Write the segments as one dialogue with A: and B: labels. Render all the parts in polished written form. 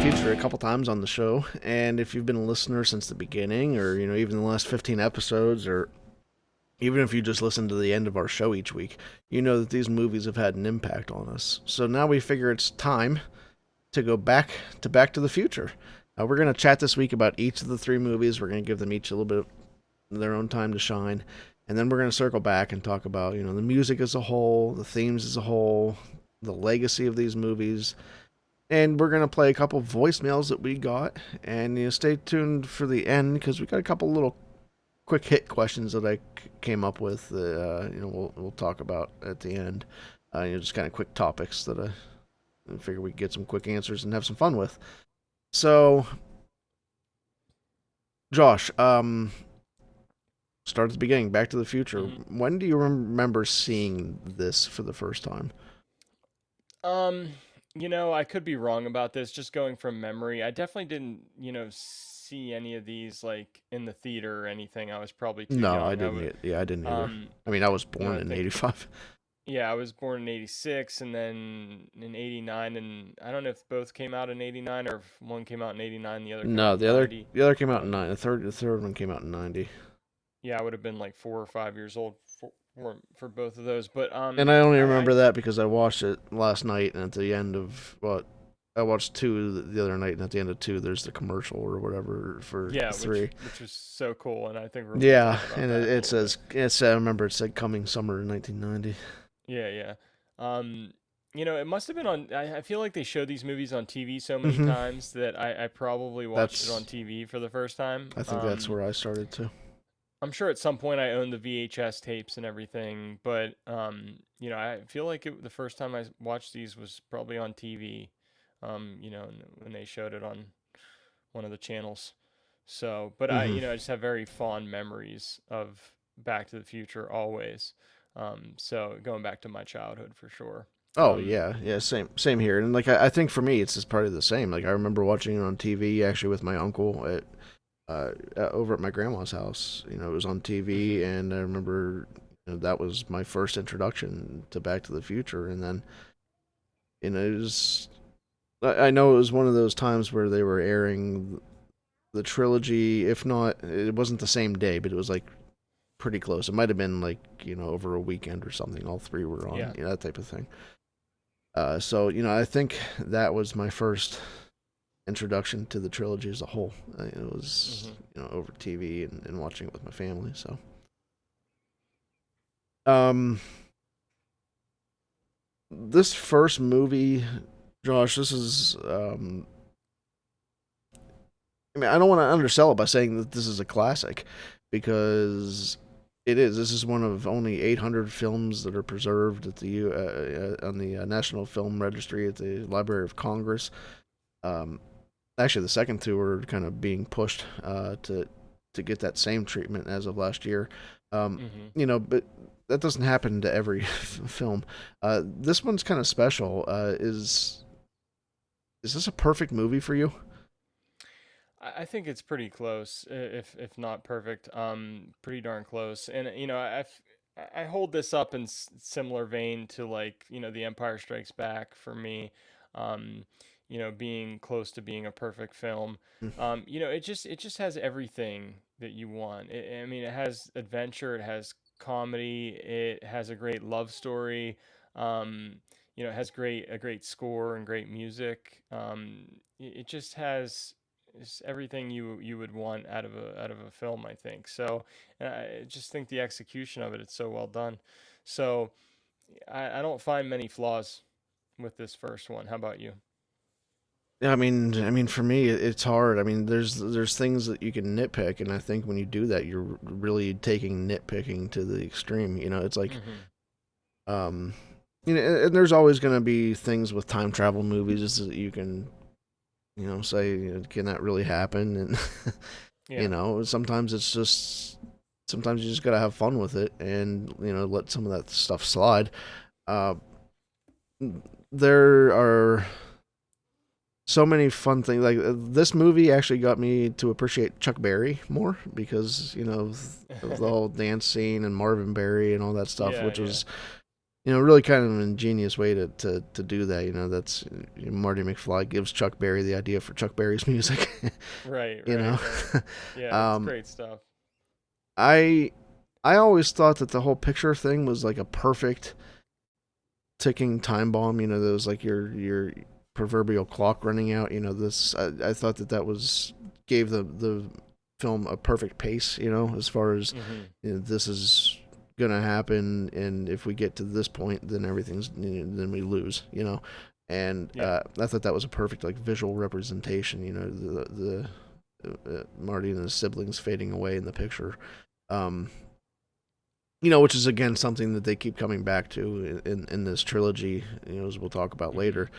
A: Future a couple times on the show, and if you've been a listener since the beginning, or even the last 15 episodes, or even if you just listen to the end of our show each week, you know that these movies have had an impact on us. So now we figure it's time to go Back to the Future. We're going to chat this week about each of the three movies. We're going to give them each a little bit of their own time to shine, and then we're going to circle back and talk about the music as a whole, the themes as a whole, the legacy of these movies, and we're going to play a couple voicemails that we got. And stay tuned for the end because we got a couple little quick hit questions that I came up with. We'll talk about at the end. Just kind of quick topics that I figure we could get some quick answers and have some fun with. So, Josh, start at the beginning. Back to the Future. When do you remember seeing this for the first time?
B: I could be wrong about this, just going from memory. I definitely didn't, see any of these like in the theater or anything. I was probably too
A: No, I
B: young.
A: didn't. Yeah, I didn't either.
B: Um,
A: I mean, I was born
B: I
A: in
B: think,
A: '85.
B: yeah, I was born in 86 and then in 89. And I don't know if both came out in 89 or if one came out in 89, the other came
A: No,
B: out in 90.
A: the other came out in
B: Um,
A: nine. The third one came out in '90.
B: yeah, I would have been like 4 or 5 years old for both of those. But,
A: And I only
B: I
A: remember that because I watched it last night, and at the end of I watched two the other night, and at the end of two, there's the commercial or whatever for
B: yeah, which,
A: three.
B: which was so cool. And I think we're going to
A: Yeah,
B: talk about
A: and
B: that a
A: it
B: little bit.
A: says I remember it said coming summer 1990.
B: Yeah, yeah. Um, it must have been on. I feel like they show these movies on TV so many
A: Mm-hmm.
B: times that I probably watched it on
A: That's
B: TV for the first time.
A: I think that's where I started too.
B: I'm sure at some point I owned the VHS tapes and everything, but I feel like the first time I watched these was probably on TV. When they showed it on one of the channels. So, but
A: Mm-hmm.
B: I just have very fond memories of Back to the Future always. So going back to my childhood for sure.
A: Oh
B: Um,
A: yeah, yeah, same here. And like I think for me, it's just probably the same. Like I remember watching it on TV actually with my uncle at over at my grandma's house. It was on
B: mhm.
A: TV, and I remember that was my first introduction to Back to the Future. And then it was I know it was one of those times where they were airing the trilogy. If not, it wasn't the same day, but it was like pretty close. It might have been like over a weekend or something. All three were on,
B: Yeah.
A: that type of thing. So I think that was my first introduction to the trilogy as a whole. It was
B: Mhm.
A: over TV and watching it with my family. So um, this first movie, Josh, this is I mean, I don't want to undersell it by saying that this is a classic because it is. This is one of only 800 films that are preserved at the on the National Film Registry at the Library of Congress. Um, Actually, the second two are kind of being pushed to get that same treatment as of last year.
B: Mhm.
A: But that doesn't happen to every film. This one's kind of special. Is this a perfect movie for you?
B: I think it's pretty close, if not perfect. Pretty darn close. And I hold this up in similar vein to like The Empire Strikes Back for me. Um, being close to being a perfect film. It just has everything that you want. I mean, it has adventure, it has comedy, it has a great love story. Um, it has a great score and great music. It just has is everything you would want out of a film, I think. So, and I just think the execution of it's so well done. So, I don't find many flaws with this first one. How about you?
A: Yeah, I mean, for me, it's hard. I mean, there's things that you can nitpick, and I think when you do that, you're really taking nitpicking to the extreme. It's like,
B: Mm-hmm.
A: um, and there's always going to be things with time travel movies that you can, say, can that really happen? And
B: Yeah.
A: sometimes sometimes you just gotta have fun with it, and let some of that stuff slide. Uh, there are so many fun things. Like this movie actually got me to appreciate Chuck Berry more because of the whole dance scene and Marvin Berry and all that stuff,
B: Yeah.
A: which
B: Yeah.
A: was Really kind of an ingenious way to do that. That's Marty McFly gives Chuck Berry the idea for Chuck Berry's music.
B: Right,
A: you
B: right,
A: know,
B: right. Yeah, it's
A: um,
B: great stuff.
A: I I always thought that the whole picture thing was like a perfect ticking time bomb. There was like your proverbial clock running out. This I thought that was gave the film a perfect pace. As far as
B: Mhm.
A: this is gonna happen, and if we get to this point, then everything's then we lose. And
B: Yeah.
A: I thought that was a perfect like visual representation. The Marty and his siblings fading away in the picture. Um, which is again something that they keep coming back to in this trilogy, as we'll talk about
B: Mhm.
A: later.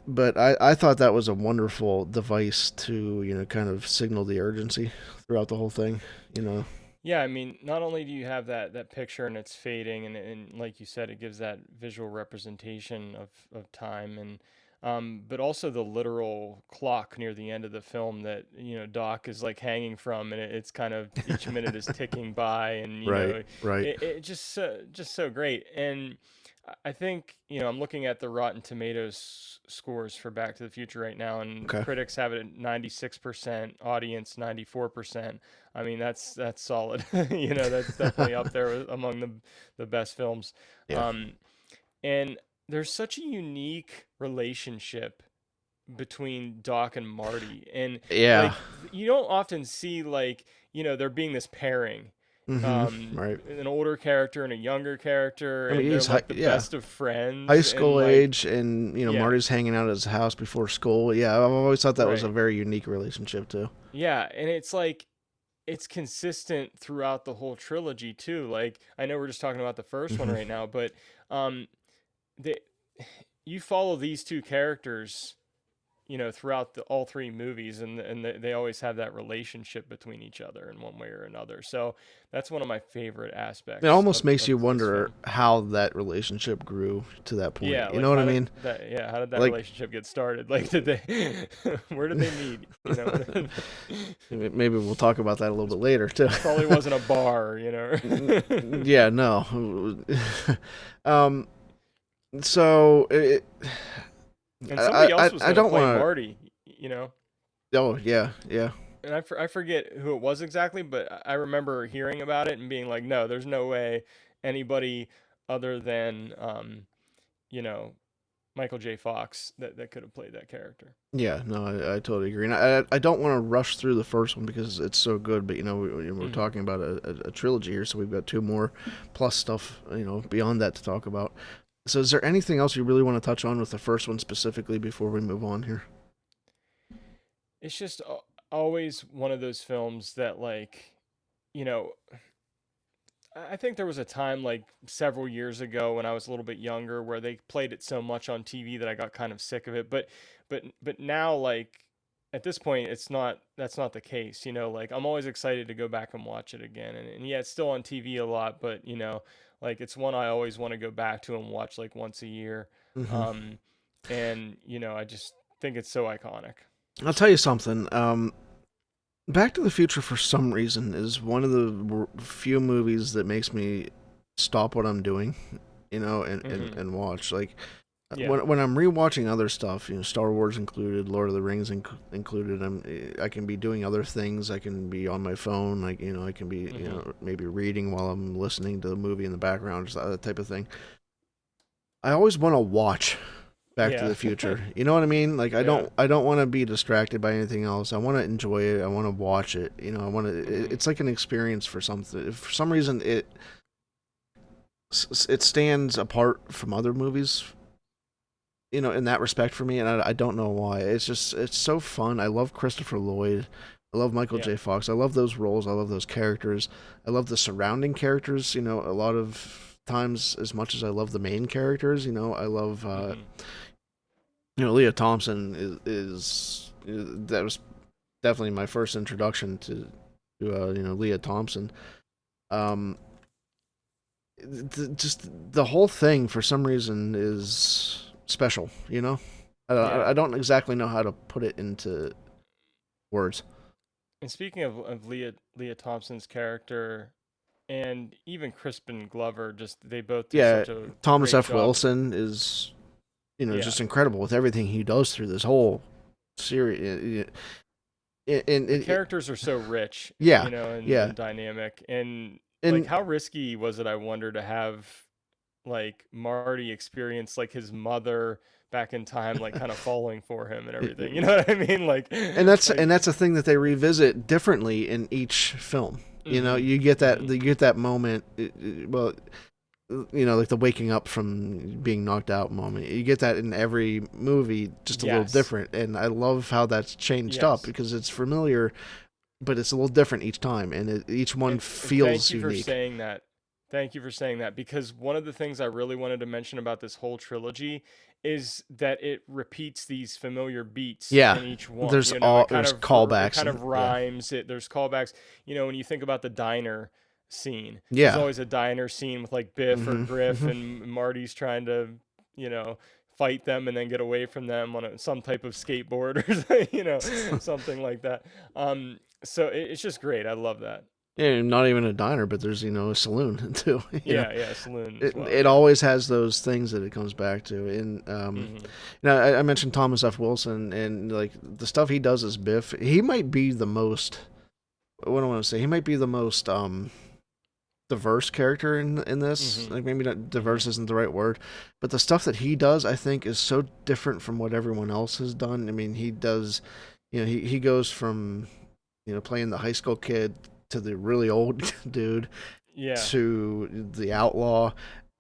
A: But I thought that was a wonderful device to, kind of signal the urgency throughout the whole thing, you know.
B: Yeah, I mean, not only do you have that picture and it's fading, and like you said, it gives that visual representation of time, and but also the literal clock near the end of the film that Doc is like hanging from, and it's kind of each minute is ticking by, and
A: Right, right.
B: it just so great. And I think I'm looking at the Rotten Tomatoes scores for Back to the Future right now, and
A: Okay.
B: critics have it at 96%, audience 94%. I mean, that's solid. That's definitely up there among the best films.
A: Yeah.
B: Um, and there's such a unique relationship between Doc and Marty, and
A: Yeah.
B: like you don't often see like there being this pairing,
A: Right.
B: an older character and a younger character,
A: I mean,
B: and they're
A: he's high,
B: like the
A: yeah,
B: best of
A: high
B: friends, and
A: school
B: like
A: age, and
B: yeah,
A: Marty's hanging out at his house before school. Yeah, I've always thought that was a
B: right,
A: very unique relationship too.
B: yeah, and it's like it's consistent throughout the whole trilogy too. Like I know we're just talking about the first one
A: hmm
B: right now, but um they you follow these two characters, throughout all three movies, and they always have that relationship between each other in one way or another. So that's one of my favorite
A: It
B: aspects
A: almost makes
B: of
A: you
B: this
A: wonder
B: film.
A: how that relationship grew to that point.
B: Yeah,
A: You know
B: like
A: what I mean?
B: how did that
A: Like
B: relationship get started? Like did they where did they meet?
A: maybe we'll talk about that a little
B: This
A: bit later too.
B: probably wasn't a bar,
A: Yeah, no. um. So
B: And somebody else was
A: I
B: going to
A: don't
B: play
A: want
B: Marty, you know.
A: to. Oh yeah, yeah.
B: And I forget who it was exactly, but I remember hearing about it and being like, no, there's no way anybody other than you know, Michael J. Fox that could have played that character.
A: Yeah, no, I totally agree. And I don't want to rush through the first one because it's so good. But we're
B: Hmm.
A: talking about a trilogy here, so we've got two more plus stuff beyond that to talk about. So, is there anything else you really want to touch on with the first one specifically before we move on here?
B: It's just always one of those films that like, you know, I think there was a time like several years ago when I was a little bit younger where they played it so much on TV that I got kind of sick of it. But now like at this point that's not the case. Like I'm always excited to go back and watch it again. And yeah, it's still on TV a lot, but like it's one I always want to go back to and watch like once a year.
A: hmm
B: Um and I just think it's so iconic.
A: I'll tell you something. Back to the Future, for some reason, is one of the few movies that makes me stop what I'm doing,
B: Mhm.
A: and watch. Like
B: Yeah.
A: when I'm rewatching other stuff, Star Wars included, Lord of the Rings included. I can be doing other things. I can be on my phone. Like I can be
B: Mhm.
A: maybe reading while I'm listening to the movie in the background, just that type of thing. I always want to watch Back to
B: Yeah.
A: the Future. You know what I mean? Like
B: Yeah.
A: I don't want to be distracted by anything else. I want to enjoy it. I want to watch it. I want to.
B: Mhm.
A: It's like an experience for something. For some reason, it stands apart from other movies. In that respect for me, and I don't know why. It's so fun. I love Christopher Lloyd. I love Michael
B: Yeah.
A: J. Fox. I love those roles. I love those characters. I love the surrounding characters. A lot of times, as much as I love the main characters, I love
B: Mhm.
A: Leah Thompson that was definitely my first introduction to Leah Thompson. Um, just the whole thing for some reason is special.
B: Yeah.
A: I don't exactly know how to put it into words.
B: And speaking of Leah Thompson's character, and even Crispin Glover, just they both do
A: Yeah,
B: such a
A: Thomas
B: great
A: F.
B: job.
A: Wilson is
B: Yeah,
A: just incredible with everything he does through this whole series.
B: the
A: And
B: characters are so rich,
A: yeah, yeah,
B: and dynamic, and like
A: and
B: how risky was it? I wonder to have like Marty experience like his mother back in time, like kind of falling for him and everything. You know what I mean?
A: and that's a thing that they revisit differently in each film.
B: mm-hmm,
A: You get that moment. Well, like the waking up from being knocked out moment. You get that in every movie, just a little
B: yes,
A: different. And I love how that's changed up
B: yes.
A: because it's familiar, but it's a little different each time, and each one
B: And thank
A: feels
B: you for
A: unique.
B: saying that. Thank you for saying that because one of the things I really wanted to mention about this whole trilogy is that it repeats these familiar beats
A: Yeah,
B: in each one. You know,
A: there's callbacks
B: kind
A: and
B: of
A: yeah,
B: rhymes. There's callbacks. You know, when you think about the diner scene, there's
A: yeah.
B: always a diner scene with like Biff or
A: hmm
B: Griff
A: hmm
B: and Marty's trying to, you know, fight them and then get away from them on some type of skateboard or something like that. So it's just great. I love that.
A: Yeah, not even a diner, but there's a saloon too.
B: Yeah, yeah, saloon as well.
A: It
B: Yeah.
A: always has those things that it comes back to. And
B: Hmm.
A: I mentioned Thomas F. Wilson and like the stuff he does as Biff. He might be the most. What do I want to say? He might be the most diverse character in this.
B: Hmm.
A: Like maybe not diverse
B: Hmm.
A: isn't the right word, but the stuff that he does, I think, is so different from what everyone else has done. I mean, he does. He goes from playing the high school kid to the really old dude
B: Yeah.
A: to the outlaw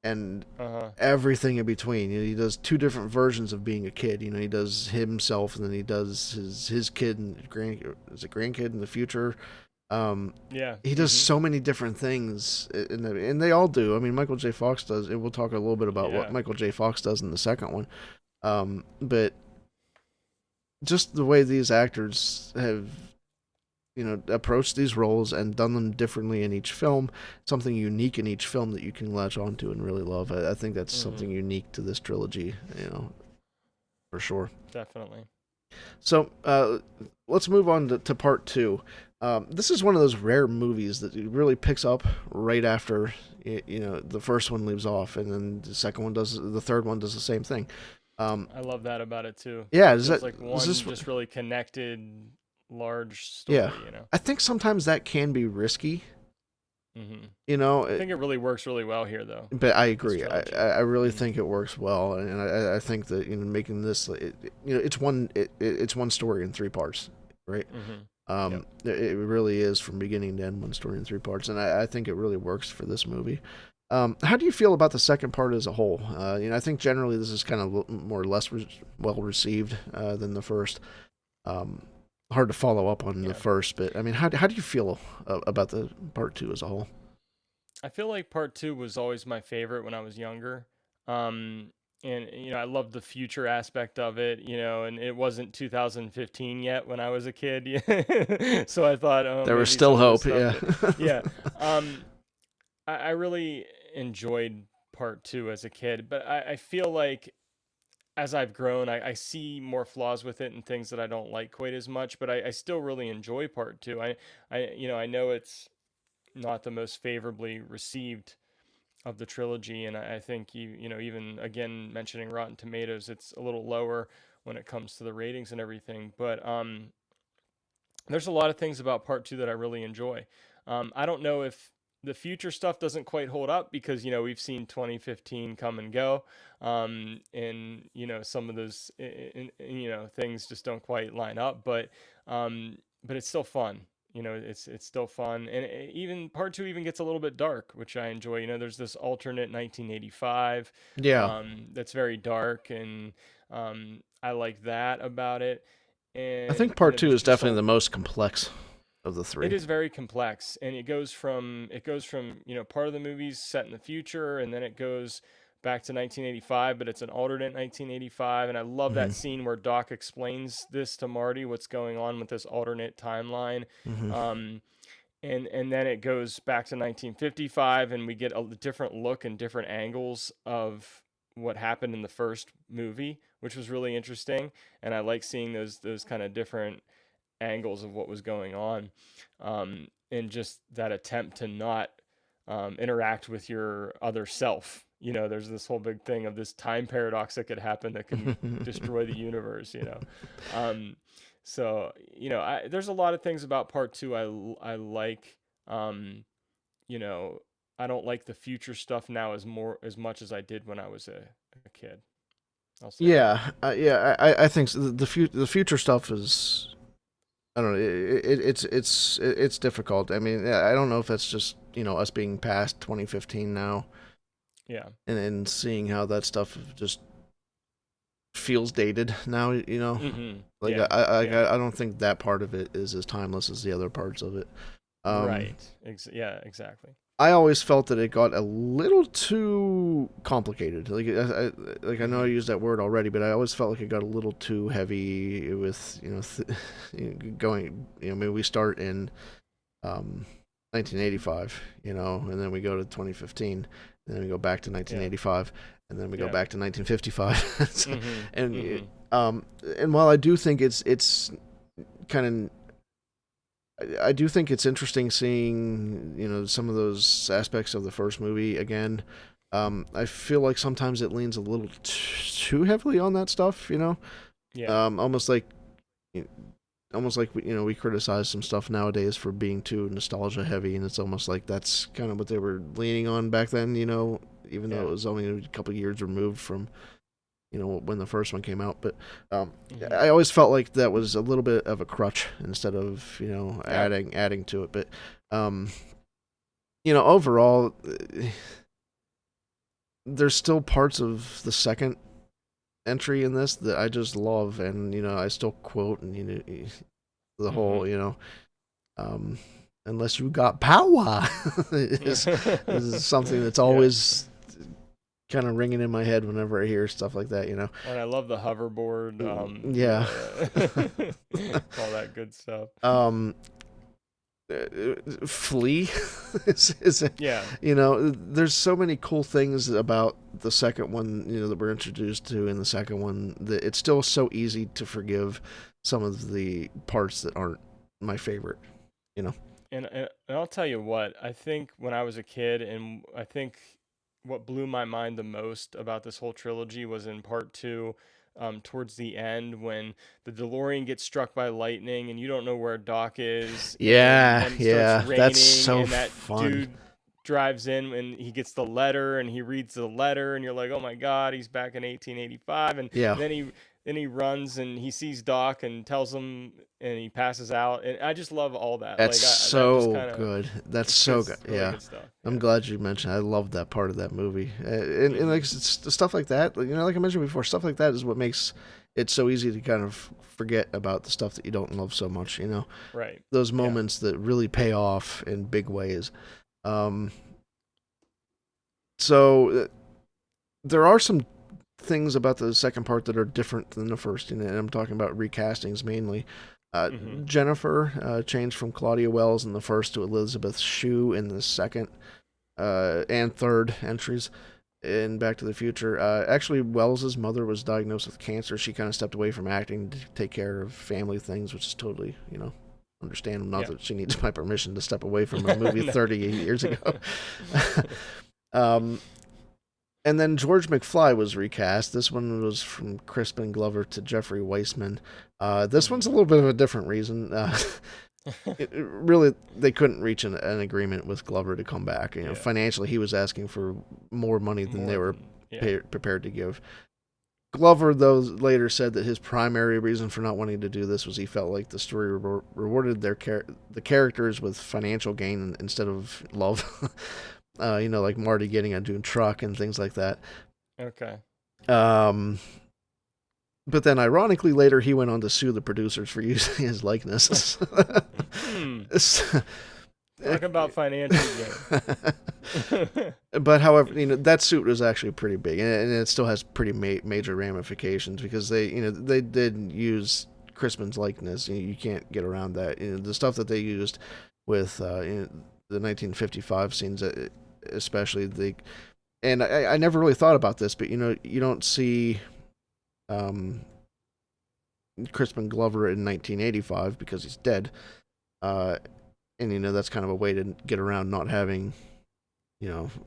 A: and
B: Uh huh.
A: everything in between. He does two different versions of being a kid. He does himself and then he does his kid and grandkid in the future. Um,
B: Yeah.
A: he does
B: Hmm.
A: so many different things, and they all do. I mean, Michael J. Fox does, and we'll talk a little bit about what
B: Yeah.
A: Michael J. Fox does in the second one. But just the way these actors have approached these roles and done them differently in each film, something unique in each film that you can latch onto and really love. I think that's
B: Hmm.
A: something unique to this trilogy, for sure.
B: Definitely.
A: So let's move on to part two. This is one of those rare movies that really picks up right after the first one leaves off, and then the third one does the same thing. Um,
B: I love that about it too.
A: yeah,
B: It feels like
A: is
B: one
A: this
B: just really connected, large
A: yeah?
B: story. You know.
A: I think sometimes that can be risky,
B: Hmm.
A: you know.
B: I think it really works really well here, though.
A: But I
B: This
A: agree.
B: trilogy.
A: I really
B: Hmm.
A: think it works well, and I think that making this it's one story in three parts, right?
B: Hmm. Yep.
A: It really is from beginning to end one story in three parts, and I think it really works for this movie. How do you feel about the second part as a whole? I think generally this is kind of more or less well received than the first. Um, hard to follow up on the
B: Yeah.
A: first, but I mean, how do you feel about the part two as a whole?
B: I feel like part two was always my favorite when I was younger. Um, and I loved the future aspect of it, and it wasn't 2015 yet when I was a kid. So I thought, oh,
A: There was
B: maybe
A: still
B: some of this
A: hope,
B: stuff
A: yeah.
B: that, yeah. Um, I really enjoyed part two as a kid, but I feel like as I've grown, I see more flaws with it and things that I don't like quite as much, but I still really enjoy part two. I know it's not the most favorably received of the trilogy, and I think even again mentioning Rotten Tomatoes, it's a little lower when it comes to the ratings and everything. But there's a lot of things about part two that I really enjoy. I don't know if the future stuff doesn't quite hold up because we've seen 2015 come and go, and some of those things just don't quite line up. But it's still fun. It's still fun, and even part two even gets a little bit dark, which I enjoy. There's this alternate 1985
A: Yeah,
B: that's very dark, and I like that about it.
A: I think
B: And
A: part two
B: there's
A: is
B: just
A: definitely
B: a
A: the most complex of the
B: it
A: three.
B: is very complex, and it goes from part of the movie's set in the future, and then it goes back to 1985, but it's an alternate 1985. And I love
A: Mm-hmm.
B: that scene where Doc explains this to Marty, what's going on with this alternate timeline.
A: Mm-hmm.
B: um, and then it goes back to 1955, and we get a different look and different angles of what happened in the first movie, which was really interesting. And I like seeing those kind of different angles of what was going on, and just that attempt to not interact with your other self. There's this whole big thing of this time paradox that could happen that can destroy the universe. Um, so, there's a lot of things about part two I like. Um, you know, I don't like the future stuff now as much as I did when I was a kid. I'll say that.
A: Yeah. I think the future stuff is, I don't know. It's difficult. I mean, I don't know if that's just us being past 2015 now,
B: Yeah.
A: and seeing how that stuff just feels dated now. Like
B: Yeah. Yeah.
A: I don't think that part of it is as timeless as the other parts of it. Um,
B: Right. Yeah. Exactly.
A: I always felt that it got a little too complicated. I know I
B: Mm-hmm.
A: used that word already, but I always felt like it got a little too heavy with going. Maybe we start in um, 1985, and then we go to 2015, and then we go back to
B: Yeah.
A: 1985, and then we go
B: Yeah.
A: back to 1955,
B: Mm-hmm.
A: and
B: Mm-hmm.
A: and while I do think it's kind of, I do think it's interesting seeing some of those aspects of the first movie again. I feel like sometimes it leans a little too heavily on that stuff.
B: Yeah.
A: Um, almost like almost like we criticize some stuff nowadays for being too nostalgia heavy, and it's almost like that's kind of what they were leaning on back then. Even though
B: Yeah.
A: it was only a couple years removed from when the first one came out. But
B: Mm-hmm.
A: I always felt like that was a little bit of a crutch instead of
B: Yeah.
A: adding to it. But um, overall, there's still parts of the second entry in this that I just love, and I still quote, and the
B: Mm-hmm.
A: whole um, unless you got power is is something that's
B: Yeah.
A: always kind of ringing in my head whenever I hear stuff like that.
B: And I love the hoverboard.
A: Yeah.
B: All that good stuff.
A: um, Flea is
B: Yeah.
A: there's so many cool things about the second one that we're introduced to in the second one that it's still so easy to forgive some of the parts that aren't my favorite you know
B: And I'll tell you what, I think when I was a kid, and I think what blew my mind the most about this whole trilogy was in part two, towards the end when the DeLorean gets struck by lightning and you don't know where Doc is, and
A: yeah
B: then it starts
A: yeah that's
B: raining,
A: so
B: and that
A: fun.
B: dude drives in and he gets the letter and he reads the letter and you're like, oh my God, he's back in 1885, and
A: Yeah,
B: then he runs and he sees Doc and tells him, and he passes out, and I just love all that.
A: that's
B: Like that just
A: so
B: kind of,
A: good. That's
B: it's good,
A: so good.
B: really
A: Yeah,
B: good stuff.
A: I'm
B: Yeah.
A: glad you mentioned. I love that part of that movie, and like
B: Mhm.
A: stuff like that. Like I mentioned before, stuff like that is what makes it so easy to kind of forget about the stuff that you don't love so much.
B: Right.
A: Those
B: Yeah.
A: moments that really pay off in big ways. Um, so there are some things about the second part that are different than the first, and I'm talking about recastings mainly.
B: Mhm.
A: Jennifer changed from Claudia Wells in the first to Elizabeth Shue in the second and third entries in Back to the Future. Actually, Wells's mother was diagnosed with cancer. She kind of stepped away from acting to take care of family things, which is totally, understandable. Not
B: Yeah.
A: that she needs my permission to step away from a movie
B: No.
A: 30 years ago. um, and then George McFly was recast. This one was from Crispin Glover to Jeffrey Weissman. This one's a
B: Mhm.
A: little bit of a different reason. Really, they couldn't reach an agreement with Glover to come back.
B: Yeah.
A: Financially, he was asking for more money than they
B: More
A: were
B: than, yeah.
A: prepared to give. Glover, though, later said that his primary reason for not wanting to do this was he felt like the story rewarded the characters with financial gain instead of love. Like Marty getting a dune truck and things like that.
B: Okay.
A: Um, but then, ironically, later he went on to sue the producers for using his likeness.
B: Hmm. Talk about financial gain.
A: But however, that suit was actually pretty big, and it still has pretty major ramifications because they did use Crispin's likeness. You can't get around that. The stuff that they used with the 1955 scenes, especially and I never really thought about this, but you don't see um, Crispin Glover in 1985 because he's dead, uh, and that's kind of a way to get around not having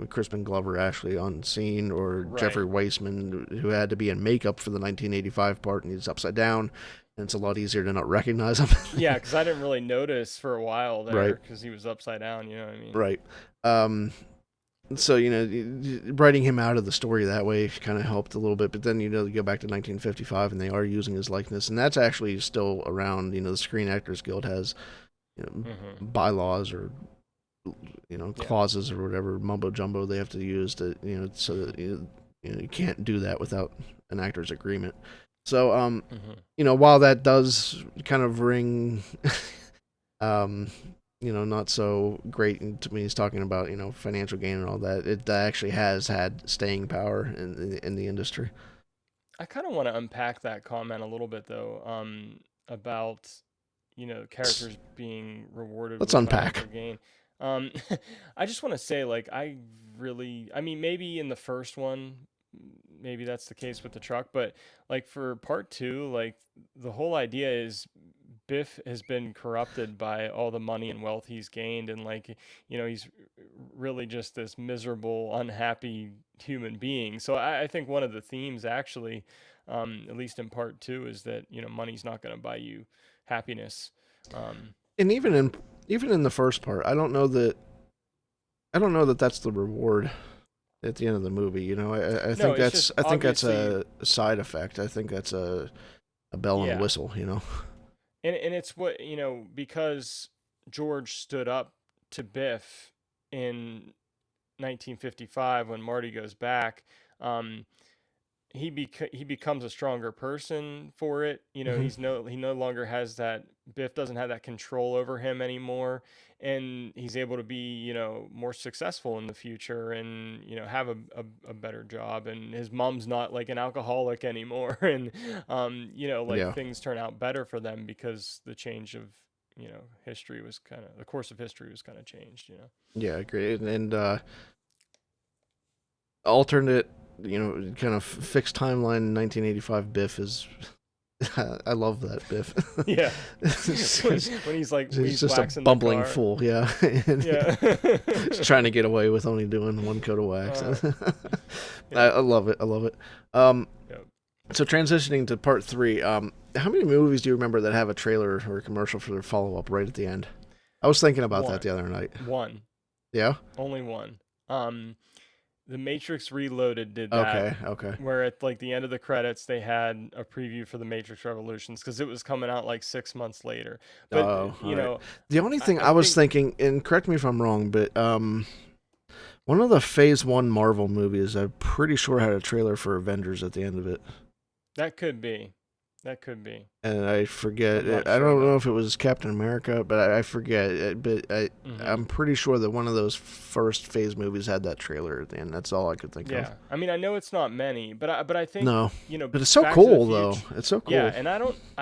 A: Crispin Glover actually on scene, or Jeffrey
B: Right.
A: Weissman, who had to be in makeup for the 1985 part, and he's upside down, and it's a lot easier to not recognize him.
B: Yeah, because I didn't really notice for a while
A: Right,
B: there because he was upside down. You know what I mean?
A: right. Um, so writing him out of the story that way kind of helped a little bit. But then you go back to 1955, and they are using his likeness, and that's actually still around. The Screen Actors Guild has
B: Mm-hmm.
A: bylaws or
B: Yeah.
A: clauses or whatever mumbo jumbo they have to use to so that you can't do that without an actor's agreement. So
B: Mm-hmm.
A: while that does kind of ring um not so great to me, he's talking about financial gain and all that, it actually has had staying power in the industry.
B: I kind of want to unpack that comment a little bit though, about
A: let's,
B: characters being rewarded
A: let's
B: with
A: unpack.
B: financial gain. Um, I just want to say, like, I mean, maybe in the first one, maybe that's the case with the truck, but like for part two, like the whole idea is Biff has been corrupted by all the money and wealth he's gained, and like, he's really just this miserable, unhappy human being. So I think one of the themes, actually, at least in part two, is that money's not going to buy you happiness. Um,
A: And even in the first part, I don't know that that's the reward at the end of the movie. I
B: no,
A: think
B: it's
A: that's
B: just
A: I think that's
B: obviously,
A: a side effect. I think that's a bell and a
B: yeah,
A: whistle.
B: and it's what because George stood up to Biff in 1955 when Marty goes back. Um, he becomes a stronger person for it.
A: Hmm.
B: He no longer has that, Biff doesn't have that control over him anymore, and he's able to be more successful in the future, and have a better job, and his mom's not like an alcoholic anymore, and like
A: Yeah,
B: things turn out better for them because the change of history was kind of the course of history was kind of changed.
A: yeah, great. And alternate, kind of fixed timeline. 1985 Biff is. I love that Biff.
B: Yeah. when,
A: He's
B: when he's like
A: he's
B: he's
A: just a
B: waxing the
A: bumbling
B: car.
A: fool, yeah. And
B: Yeah.
A: he's trying to get away with only doing one coat of wax.
B: uh,
A: I,
B: yeah.
A: I love it. I love it. Um,
B: Yep.
A: so transitioning to part three, how many movies do you remember that have a trailer or a commercial for their follow up right at the end? I was thinking about that
B: One.
A: the other night.
B: One.
A: Yeah.
B: Only one. The Matrix Reloaded did that,
A: Okay. Okay.
B: where at like the end of the credits they had a preview for the Matrix Revolutions because it was coming out like 6 months later. But
A: Oh, all right. The only
B: I,
A: thing
B: I
A: I was
B: think
A: thinking, and correct me if I'm wrong, but one of the Phase One Marvel movies, I'm pretty sure had a trailer for Avengers at the end of it,
B: that could be. That could be.
A: and I
B: I'm
A: forget.
B: not
A: I
B: sure
A: don't know
B: though.
A: if it was Captain America, but I forget. But
B: Hmm.
A: I'm pretty sure that one of those first Phase movies had that trailer at the end. That's all I could think of.
B: Yeah, I mean, I know it's not many, but I think
A: No,
B: you know,
A: but it's so
B: Back to the
A: cool though.
B: Future.
A: It's so
B: Yeah,
A: cool.
B: and I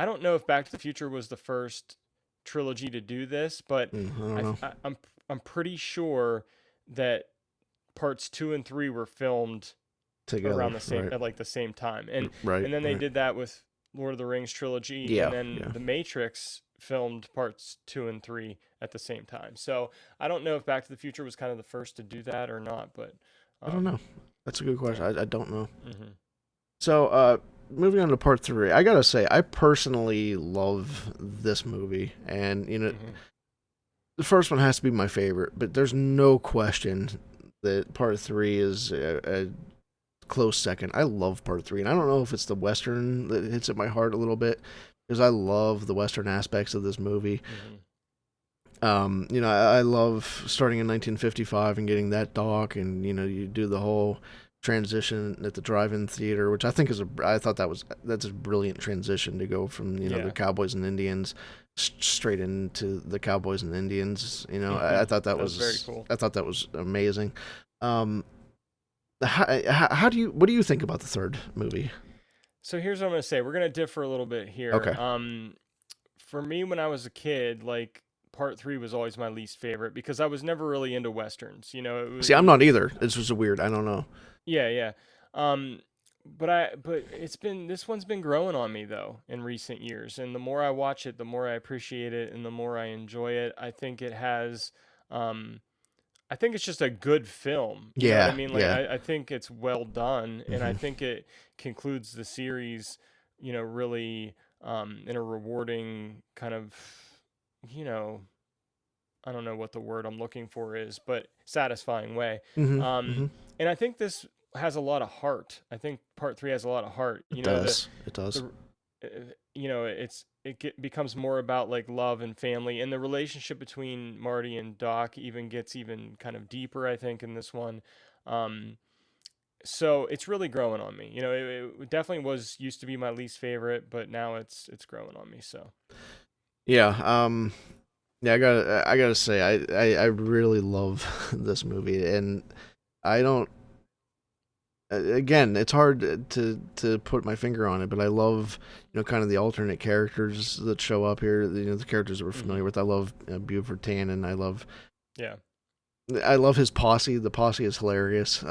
B: don't know if Back to the Future was the first trilogy to do this, but
A: I don't know.
B: I'm pretty sure that parts two and three were filmed around
A: Together,
B: the same
A: right?
B: at like the same time, and
A: Right,
B: then they
A: right.
B: did that with Lord of the Rings trilogy, and
A: Yeah,
B: then
A: yeah.
B: The Matrix filmed parts two and three at the same time. So I don't know if Back to the Future was kind of the first to do that or not, but
A: I don't know.
B: um,
A: That's a good question.
B: yeah.
A: I don't know.
B: Hmm.
A: So, moving on to part three, I gotta say, I personally love this movie, and
B: Hmm.
A: the first one has to be my favorite, but there's no question that part three is a close second. I love part three, and I don't know if it's the western that hits at my heart a little bit because I love the western aspects of this movie.
B: Hmm.
A: I love starting in 1955 and getting that doc, and you do the whole transition at the drive-in theater, which I thought that's a brilliant transition to go from the
B: Yeah.
A: Cowboys and Indians straight into the Cowboys and Indians. I
B: Hmm.
A: thought that
B: That was very
A: was
B: cool.
A: I thought that was amazing. Um, how do you what do you think about the third movie?
B: So here's what I'm gonna say. We're gonna differ a little bit here.
A: Okay.
B: For me, when I was a kid, like part three was always my least favorite because I was never really into westerns.
A: See, I'm not either. This was a weird. I don't know.
B: Yeah, yeah. Um, but this one's been growing on me though in recent years, and the more I watch it, the more I appreciate it, and the more I enjoy it. I think it has um I think it's just a good film. You know what I
A: Yeah,
B: mean? Like
A: yeah.
B: I think it's well done, and I
A: Hmm.
B: think it concludes the series, really in a rewarding kind of, you know, I don't know what the word I'm looking for is, but satisfying way.
A: Hmm.
B: Um,
A: Hmm.
B: and I think this has a lot of heart. I think part three has a lot of heart.
A: It does. It does.
B: The becomes more about like love and family, and the relationship between Marty and Doc even gets even kind of deeper, I think, in this one. Um, so it's really growing on me. It definitely was used to be my least favorite, but now it's growing on me. So
A: Yeah. Yeah. I gotta say, I really love this movie, and I don't. Again, it's hard to put my finger on it, but I love kind of the alternate characters that show up here. The characters that we're familiar
B: hmm
A: with. I love Buford Tannen.
B: yeah.
A: I love his posse. The posse is hilarious.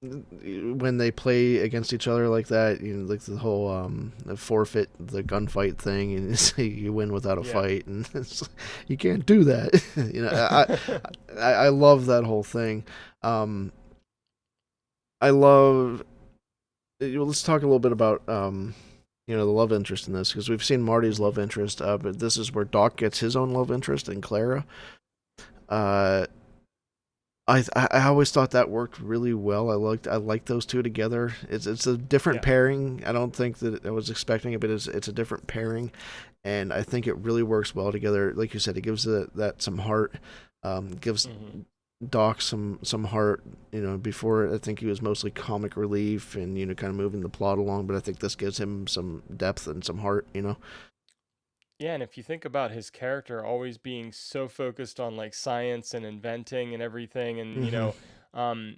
A: When they play against each other like that, like the whole the forfeit, the gunfight thing, and say you win without a
B: Yeah.
A: fight, and you can't do that. I love that whole thing. Um, I love. Let's talk a little bit about the love interest in this because we've seen Marty's
B: hmm
A: love interest, but this is where Doc gets his own love interest in Clara. Uh, I always thought that worked really well. I liked those two together. It's a different
B: Yeah.
A: pairing. I don't think that I was expecting it, but it's a different pairing, and I think it really works well together. Like you said, it gives that some heart. Gives
B: hmm
A: Doc some heart. Before I think he was mostly comic relief and kind of moving the plot along, but I think this gives him some depth and some heart.
B: Yeah, and if you think about his character always being so focused on like science and inventing and everything, and
A: Hmm.
B: um,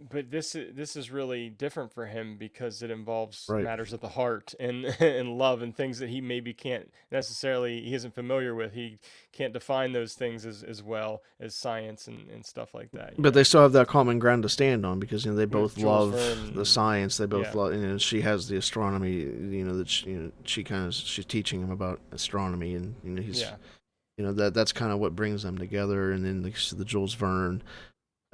B: but this is really different for him because it involves
A: Right.
B: matters of the heart and and love and things that he maybe can't necessarily he isn't familiar with. He can't define those things as well as science and stuff like that.
A: But they still have that common ground to stand on because they
B: With
A: both
B: Jules
A: love the
B: Verne,
A: science. They both
B: yeah,
A: love. She has the astronomy. That she's teaching him about astronomy, and he's
B: yeah,
A: that's kind of what brings them together. And then the Jules Verne,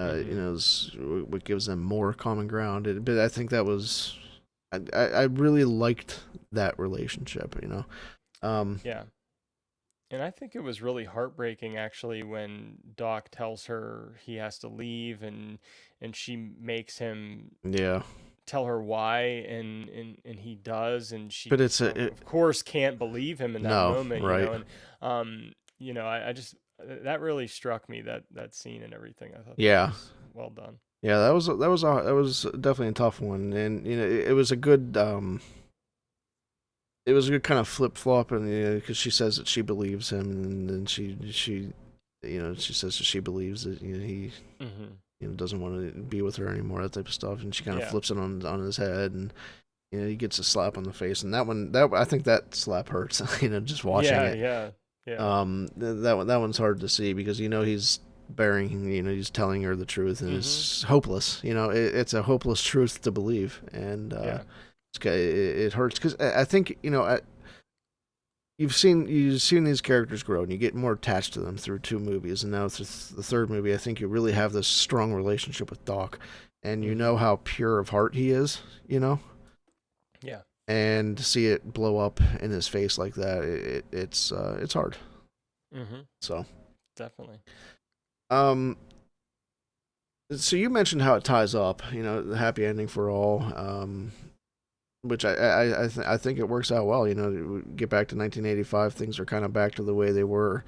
B: hmm
A: is what gives them more common ground. But I think that was, I really liked that relationship. Um,
B: yeah. And I think it was really heartbreaking actually when Doc tells her he has to leave and she makes him
A: yeah.
B: tell her why and he does and she
A: But it's
B: of course can't believe him in that
A: no,
B: moment,
A: right.
B: and I just that really struck me that scene and everything. I thought that
A: Yeah.
B: was well done.
A: Yeah, that was definitely a tough one, and it was a good kind of flip flop, and because she says that she believes him, and then she says that she believes that he
B: Mhm.
A: doesn't want to be with her anymore, that type of stuff, and she kind of
B: Yeah.
A: flips it on his head, and he gets a slap on the face, and that I think that slap hurts, just watching
B: Yeah,
A: it.
B: yeah. Yeah.
A: That one's hard to see because he's bearing, he's telling her the truth, and
B: Mhm.
A: it's hopeless. It's a hopeless truth to believe, and
B: Yeah.
A: it hurts because I think you've seen these characters grow, and you get more attached to them through two movies, and now through the third movie, I think you really have this strong relationship with Doc, and you know
B: Mhm.
A: how pure of heart he is,
B: Yeah.
A: and to see it blow up in his face like that, it's hard.
B: Mhm.
A: So,
B: Definitely.
A: um, so you mentioned how it ties up, the happy ending for all, which I think it works out well. Get back to 1985, things are kind of back to the way they were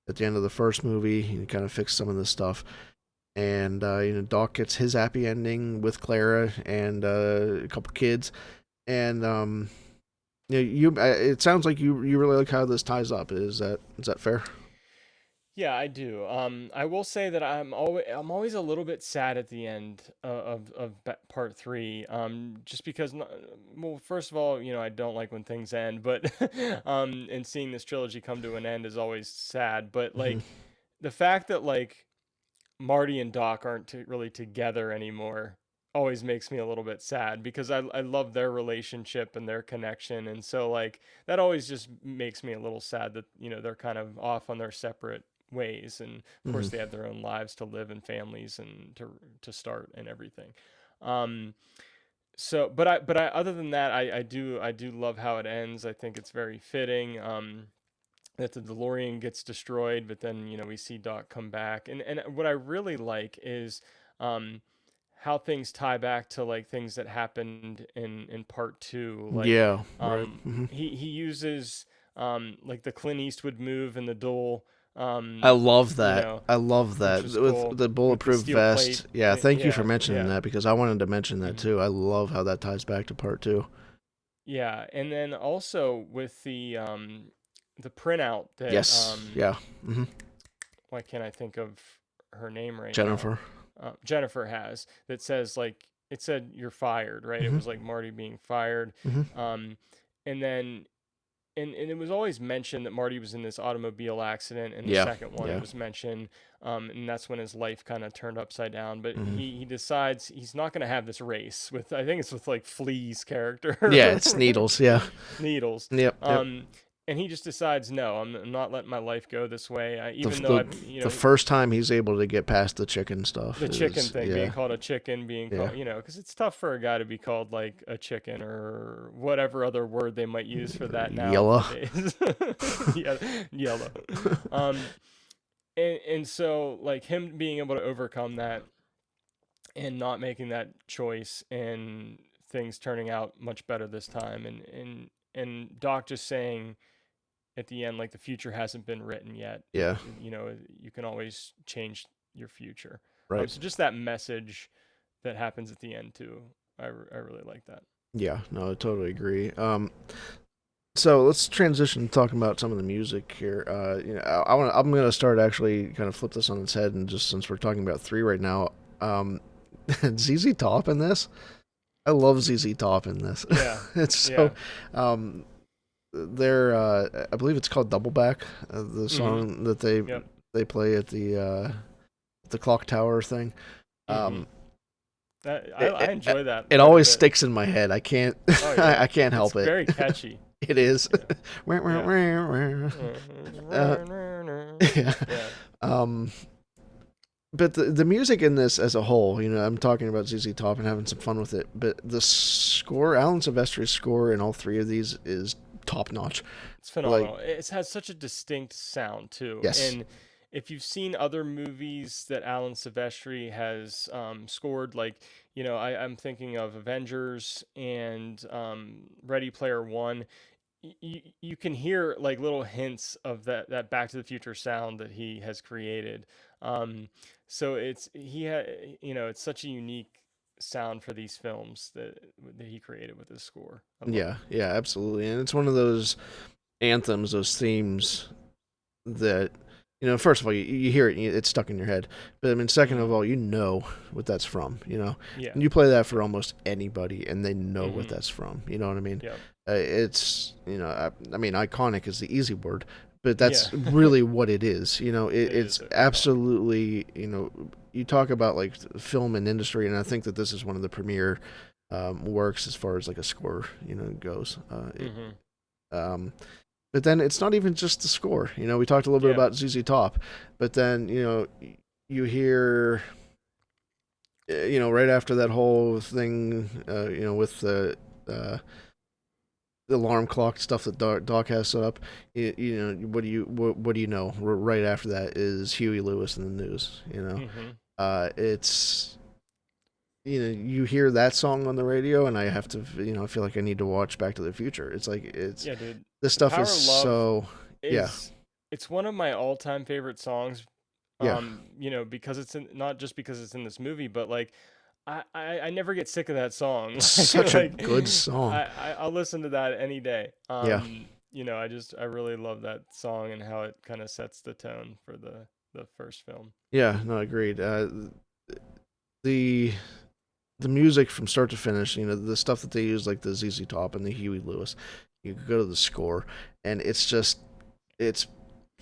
A: at the end of the first movie. You kind of fix some of this stuff, and Doc gets his happy ending with Clara and a couple kids, and it sounds like you really like how this ties up. Is that fair?
B: Yeah, I do. I will say that I'm always a little bit sad at the end part three. Just because, well, first of all, I don't like when things end, but and seeing this trilogy come to an end is always sad. But
A: Hmm.
B: like the fact that like Marty and Doc aren't really together anymore always makes me a little bit sad because I love their relationship and their connection, and so like that always just makes me a little sad that they're kind of off on their separate ways, and of course
A: Hmm.
B: they had their own lives to live and families and to start and everything. Um, so, but I other than that, I do love how it ends. I think it's very fitting. That the DeLorean gets destroyed, but then we see Doc come back, and what I really like is um, how things tie back to like things that happened in part two. Like
A: Yeah, right. Hmm.
B: he uses like the Clint Eastwood move and the duel,
A: I
B: um,
A: love
B: you
A: that.
B: know,
A: I love
B: which
A: that
B: was
A: with
B: cool
A: the
B: with the
A: bulletproof
B: steel plate.
A: vest. Yeah, thank you for
B: Yeah,
A: mentioning
B: yeah.
A: that because I wanted to mention that
B: Hmm.
A: too. I love how that ties back to part two.
B: Yeah, and then also with the printout that
A: Yes. Yeah. Hmm.
B: why can't I think of her name right now?
A: Jennifer.
B: Jennifer has that says like it said you're fired, right? It
A: Hmm.
B: was like Marty being fired,
A: Hmm.
B: um, and then and it was always mentioned that Marty was in this automobile accident. In the
A: Yeah.
B: second one, it
A: Yeah.
B: was mentioned, and that's when his life kind of turned upside down. But
A: Hmm.
B: he decides he's not going to have this race with I think it's with like Flea's
A: Yeah,
B: character,
A: it's needles. Yeah.
B: Needles.
A: Yep. Yep.
B: Um, and he just decides, no, I'm not letting my life go this way.
A: The
B: Even though
A: the
B: I've,
A: the first time he's able to get past the chicken stuff
B: the chicken
A: is
B: thing, being
A: yeah.
B: called a chicken, being
A: Yeah.
B: called, because it's tough for a guy to be called like a chicken or whatever other word they might use for that
A: Yella.
B: nowadays. Yeah, yellow. Um, and so like him being able to overcome that and not making that choice and things turning out much better this time, and Doc just saying at the end like the future hasn't been written yet.
A: Yeah.
B: You can always change your future.
A: Right.
B: So just that message that happens at the end too. I really like that.
A: Yeah. No, I totally agree. So let's transition to talking about some of the music here. I'm gonna start actually kind of flip this on its head, and just since we're talking about three right now, um, ZZ Top in this. I love ZZ Top in this.
B: Yeah,
A: It's so,
B: yeah.
A: um, they're I believe it's called Double Back, the
B: Mhm.
A: song that they
B: Yep.
A: they play at the clock tower thing.
B: Mhm.
A: Um,
B: I enjoy that
A: it
B: quite a
A: always
B: bit.
A: sticks in my head. I can't
B: Oh yeah,
A: I can't
B: it's
A: help it.
B: very catchy.
A: It is.
B: Yeah, yeah.
A: uh, yeah.
B: Yeah.
A: Um, but the music in this as a whole, I'm talking about ZZ Top and having some fun with it. But the score, Alan Silvestri's score in all three of these is top notch.
B: It's
A: Like,
B: phenomenal. It has such a distinct sound too.
A: yes,
B: And if you've seen other movies that Alan Silvestri has scored, like I'm thinking of Avengers and Ready Player One. You can hear like little hints of that Back to the Future sound that he has created. Um, so it's such a unique sound for these films that he created with his score. I love
A: yeah,
B: it.
A: yeah, absolutely. And it's one of those anthems, those themes that first of all, you hear it, it's stuck in your head. But I mean, second of
B: Hmm.
A: all, you know what that's from.
B: Yeah.
A: And you play that for
B: Yep.
A: almost anybody, and they know what
B: Hmm.
A: that's from. You know what I mean?
B: Yep.
A: It's I mean, iconic is the easy word, but
B: Yeah.
A: that's really what it is.
B: It
A: It's
B: is iconic.
A: absolutely. You talk about like film and industry, and I think that this is one of the premier works as far as like a score goes.
B: Hmm.
A: Um, but then it's not even just the score. We talked a little bit
B: Yeah.
A: about ZZ Top, but then you hear right after that whole thing with uh, the alarm clock stuff that Doc has set up. What do you know? Right after that is Huey Lewis in the news.
B: Hmm.
A: It's you hear that song on the radio, and I have to I feel like I need to watch Back to the Future. It's like
B: Yeah, dude.
A: this
B: The
A: stuff is
B: Power of Love
A: so yeah,
B: is it's one of my all-time favorite songs.
A: yeah.
B: Because not just because it's in this movie, but like I never get sick of that song.
A: Such a
B: Like
A: good song.
B: I'll listen to that any day.
A: Yeah,
B: I really love that song and how it kind of sets the tone for the first film.
A: yeah. No, agreed. The the music from start to finish, the stuff that they use, like the ZZ Top and the Huey Lewis. You could go to the score, and it's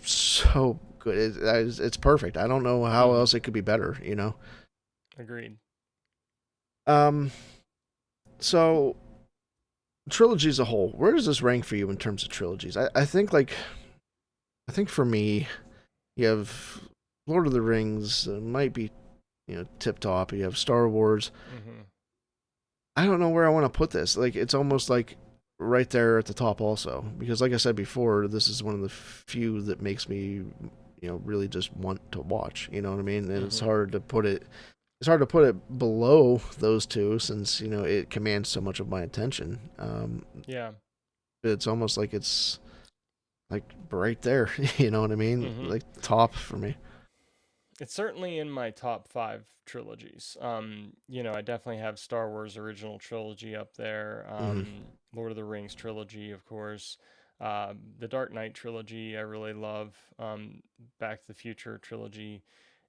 A: so good. It's perfect. I don't know how
B: Hmm.
A: else it could be better.
B: Agreed.
A: Um. So trilogy as a whole, where does this rank for you in terms of trilogies? I think for me, You have Lord of the Rings, might be tip top. You have Star Wars.
B: Hmm.
A: I don't know where I want to put this. Like it's almost like right there at the top also because like I said before, this is one of the few that makes me really just want to watch. You know what I mean? And
B: Hmm.
A: it's hard to put it below those two since it commands so much of my attention.
B: Yeah.
A: It's almost like it's like right there. You know what I mean?
B: Hmm.
A: Like top for me.
B: It's certainly in my top five trilogies. I definitely have Star Wars original trilogy up there.
A: Hmm.
B: Lord of the Rings trilogy, of course. The Dark Knight trilogy, I really love. Back to the Future trilogy,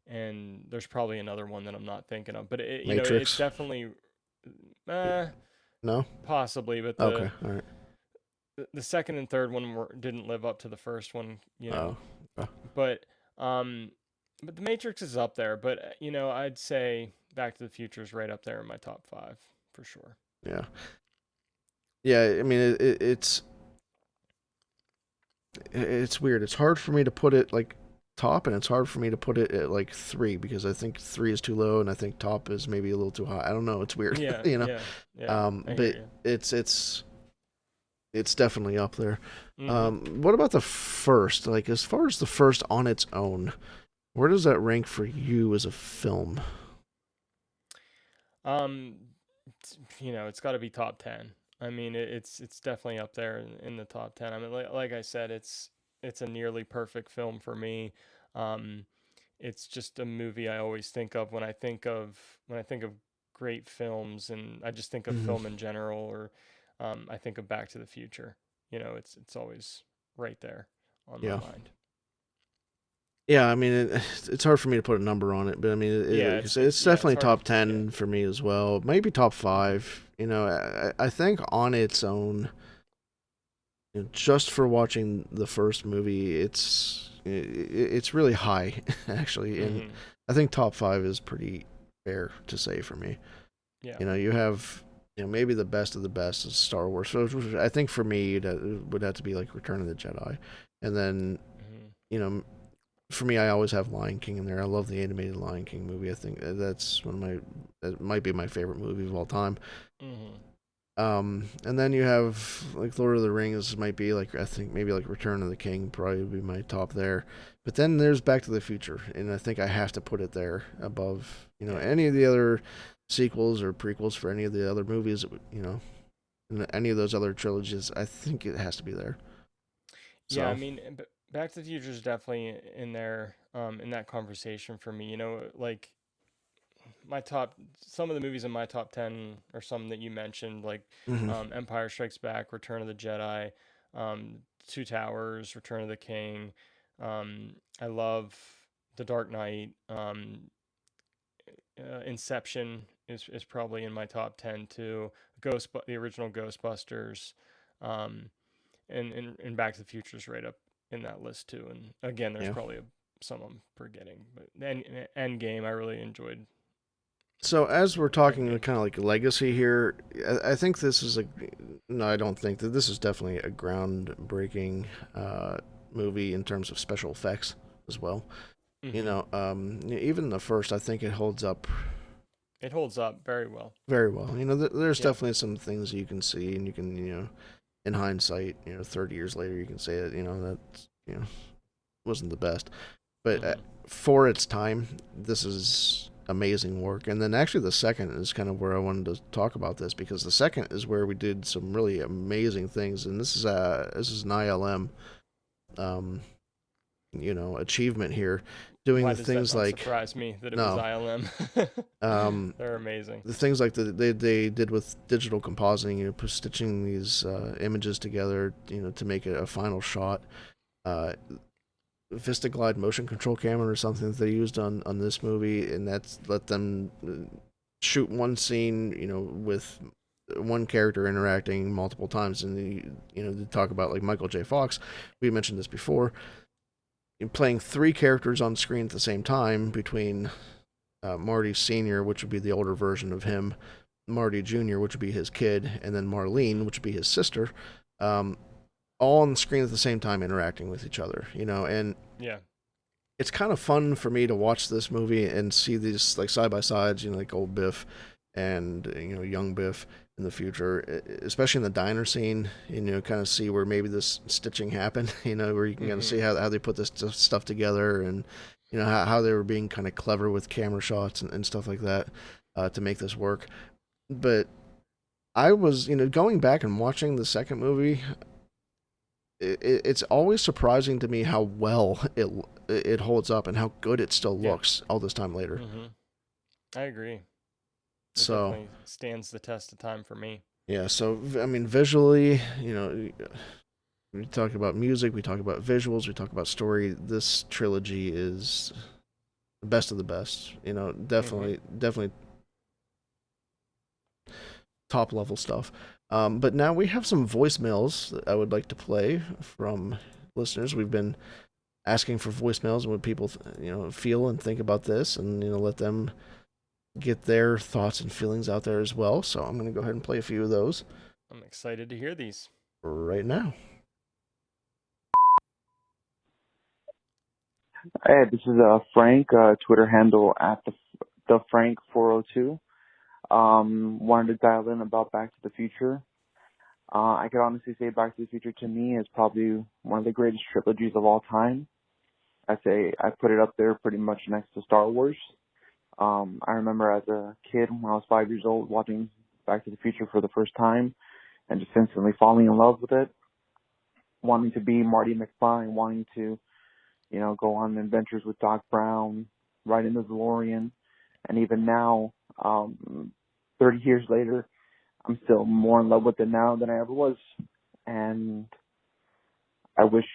B: and there's probably another one that I'm not thinking of, but it's
A: Matrix.
B: definitely, uh,
A: No.
B: possibly. But
A: Okay. All right.
B: the second and third one didn't live up to the first one.
A: Oh. Okay.
B: But um, but the Matrix is up there. But I'd say Back to the Future is right up there in my top five for sure.
A: Yeah. Yeah. I mean, it's weird. It's hard for me to put it like top, and it's hard for me to put it at like three because I think three is too low, and I think top is maybe a little too high. I don't know. It's weird,
B: Yeah,
A: you know.
B: yeah, yeah. I hear
A: But
B: you.
A: it's definitely up there.
B: Mm-hmm.
A: What about the first? Like as far as the first on its own, where does that rank for you as a film?
B: Um, it's got to be top 10. I mean, it's definitely up there in the top 10. I mean, like I said, it's a nearly perfect film for me. Um, it's just a movie I always think of when I think of great films, and I just think of
A: Mm-hmm.
B: film in general, or I think of Back to the Future. It's always right there on my
A: Yeah.
B: mind.
A: Yeah, I mean, it's hard for me to put a number on it, but I mean,
B: Yeah,
A: like I said, it's
B: it's
A: definitely
B: hard to
A: top
B: yeah.
A: 10 for me as well. Maybe top
B: Hmm.
A: five. I think on its own, just for watching the first movie, it's really high actually, and
B: Hmm.
A: I think top five is pretty fair to say for me.
B: Yeah.
A: You have maybe the best of the best is Star Wars. So I think for me it would have to be like Return of the Jedi, and then
B: Hmm.
A: you know for me, I always have Lion King in there. I love the animated Lion King movie. I think that's one of my that might be my favorite movie of all time.
B: Hmm.
A: And then you have like Lord of the Rings might be like I think maybe like Return of the King probably would be my top there. But then there's Back to the Future, and I think I have to put it there above
B: Yeah.
A: any of the other sequels or prequels for any of the other movies. In any of those other trilogies, I think it has to be there.
B: Yeah, I
A: So.
B: mean, Back to the Future is definitely in there, in that conversation for me. Like my top, some of the movies in my top 10 are some that you mentioned, like
A: Hmm.
B: Empire Strikes Back, Return of the Jedi, um, Two Towers, Return of the King. I love The Dark Knight. Inception is probably in my top 10 too. The original Ghostbusters. Um, and Back to the Future is right up in that list too. And again, there's
A: Yeah.
B: probably some I'm forgetting, but Endgame I really enjoyed.
A: So as we're talking
B: Endgame.
A: kind of like legacy here, I think this is a no, I don't think that this is definitely a groundbreaking movie in terms of special effects as well.
B: Hmm.
A: Even the first, I think it holds up
B: It holds up very well.
A: very well. There's
B: Yeah.
A: definitely some things you can see, and you can, in hindsight, 30 years later, you can say that, that, wasn't the best. But
B: Hmm.
A: for its time, this is amazing work. And then actually, the second is kind of where I wanted to talk about this because the second is where we did some really amazing things, and this is an ILM, um, achievement here, doing
B: Why
A: the
B: does that
A: things
B: not
A: like
B: surprise me that it was
A: no,
B: ILM?
A: um,
B: They're amazing.
A: the things like they did with digital compositing, stitching these images together, to make it a final shot. Uh, VistaGlide motion control camera or something that they used on this movie, and that's let them shoot one scene, with one character interacting multiple times, and they talk about like Michael J. Fox. We mentioned this before, playing three characters on screen at the same time between Marty Senior, which would be the older version of him, Marty Junior, which would be his kid, and then Marlene, which would be his sister. Um, all on the screen at the same time interacting with each other, and
B: Yeah.
A: it's kind of fun for me to watch this movie and see these like side by sides, like old Biff and young Biff in the future, especially in the diner scene. Kind of see where maybe this stitching happened. Where you can kind of see
B: Mm-hmm.
A: how they put this stuff together, and how they were being kind of clever with camera shots and stuff like that to make this work. But I was, going back and watching the second movie. It's always surprising to me how well it holds up and how good it still
B: Yeah.
A: looks all this time later.
B: Mm-hmm. I agree. It
A: So
B: definitely stands the test of time for me.
A: yeah, so I mean, visually, we talk about music, we talk about visuals, we talk about story. This trilogy is the best of the best.
B: Mm-hmm.
A: Definitely top level stuff. But now we have some voicemails that I would like to play from listeners. We've been asking for voicemails and what people feel and think about this, and let them get their thoughts and feelings out there as well. So I'm going to go ahead and play a few of those
B: I'm excited to hear these.
A: right now.
C: Hey, this is Frank, Twitter handle at the Frank 402. Wanted to dial in about Back to the Future. I could honestly say Back to the Future to me is probably one of the greatest trilogies of all time. I say I put it up there pretty much next to Star Wars. I remember as a kid when I was 5 years old watching Back to the Future for the first time and just instantly falling in love with it, wanting to be Marty McFly, wanting to go on adventures with Doc Brown, ride in the DeLorean. And even now, 30 years later, I'm still more in love with it now than I ever was. And I wish,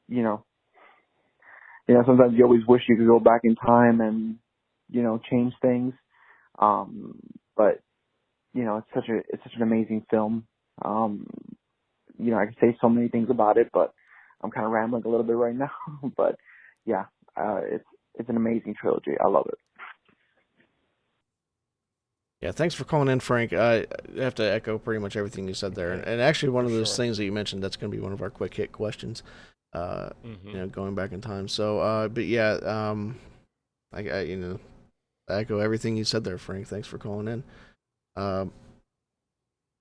C: you know, sometimes you always wish you could go back in time and, change things. Um, but, it's such an amazing film. Um, I can say so many things about it, but I'm kind of rambling a little bit right now. But yeah, it's an amazing trilogy. I love it.
A: Yeah, thanks for calling in, Frank. I have to echo pretty much everything you said there, and actually one
B: For
A: of those
B: sure.
A: things that you mentioned that's going to be one of our quick hit questions. Uh,
B: Mm-hmm.
A: going back in time. So, but yeah, I I echo everything you said there, Frank. Thanks for calling in. Uh,